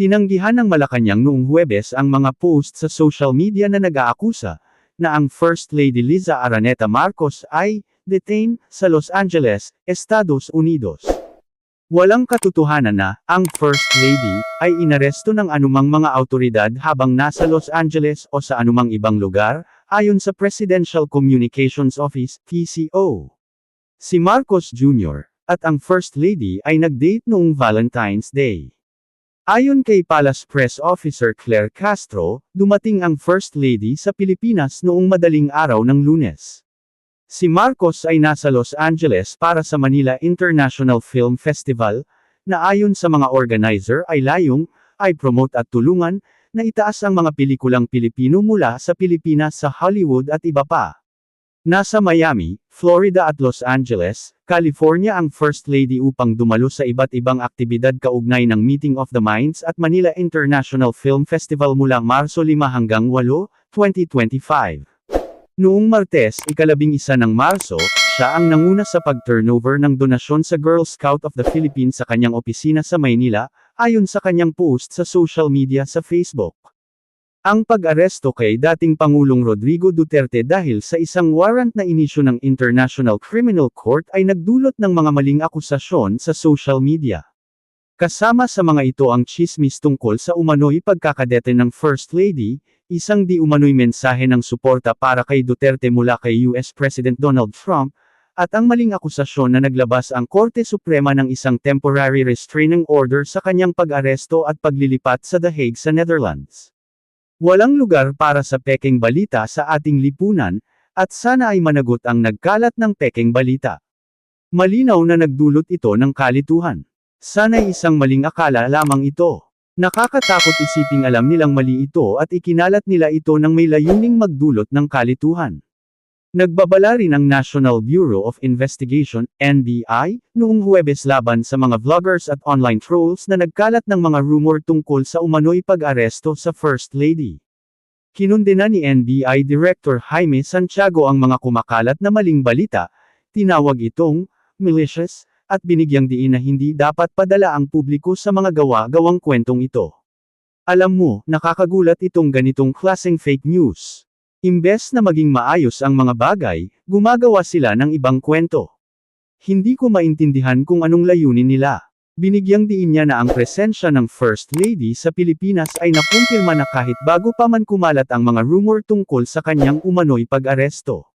Tinanggihan ng Malacanang noong Huwebes ang mga post sa social media na nag-aakusa na ang First Lady Liza Araneta Marcos ay detained sa Los Angeles, Estados Unidos. Walang katotohanan na ang First Lady ay inaresto ng anumang mga awtoridad habang nasa Los Angeles o sa anumang ibang lugar, ayon sa Presidential Communications Office (PCO). Si Marcos Jr. at ang First Lady ay nag-date noong Valentine's Day. Ayon kay Palace Press Officer Claire Castro, dumating ang First Lady sa Pilipinas noong madaling araw ng Lunes. Si Marcos ay nasa Los Angeles para sa Manila International Film Festival, na ayon sa mga organizer ay layong, ay promote at tulungan, na itaas ang mga pelikulang Pilipino mula sa Pilipinas sa Hollywood at iba pa. Nasa Miami, Florida at Los Angeles, California ang First Lady upang dumalo sa iba't ibang aktibidad kaugnay ng Meeting of the Minds at Manila International Film Festival mula Marso 5 hanggang 8, 2025. Noong Martes, 11 ng Marso, siya ang nanguna sa pag-turnover ng donasyon sa Girl Scout of the Philippines sa kanyang opisina sa Maynila, ayon sa kanyang post sa social media sa Facebook. Ang pag-aresto kay dating Pangulong Rodrigo Duterte dahil sa isang warrant na inisyu ng International Criminal Court ay nagdulot ng mga maling akusasyon sa social media. Kasama sa mga ito ang tsismis tungkol sa umano'y pagkakadete ng First Lady, isang di umano'y mensahe ng suporta para kay Duterte mula kay US President Donald Trump, at ang maling akusasyon na naglabas ang Korte Suprema ng isang temporary restraining order sa kanyang pag-aresto at paglilipat sa The Hague sa Netherlands. Walang lugar para sa pekeng balita sa ating lipunan, at sana ay managot ang nagkalat ng pekeng balita. Malinaw na nagdulot ito ng kalituhan. Sana'y isang maling akala lamang ito. Nakakatakot isiping alam nilang mali ito at ikinalat nila ito nang may layuning magdulot ng kalituhan. Nagbabala rin ang National Bureau of Investigation, NBI, noong Huwebes laban sa mga vloggers at online trolls na nagkalat ng mga rumor tungkol sa umano'y pag-aresto sa First Lady. Kinundena ni NBI Director Jaime Santiago ang mga kumakalat na maling balita, tinawag itong malicious, at binigyang diin na hindi dapat padala ang publiko sa mga gawa-gawang kwentong ito. Alam mo, nakakagulat itong ganitong klaseng fake news. Imbes na maging maayos ang mga bagay, gumagawa sila ng ibang kwento. Hindi ko maintindihan kung anong layunin nila. Binigyang diin niya na ang presensya ng First Lady sa Pilipinas ay nakumpirma na kahit bago pa man kumalat ang mga rumor tungkol sa kanyang umano'y pag-aresto.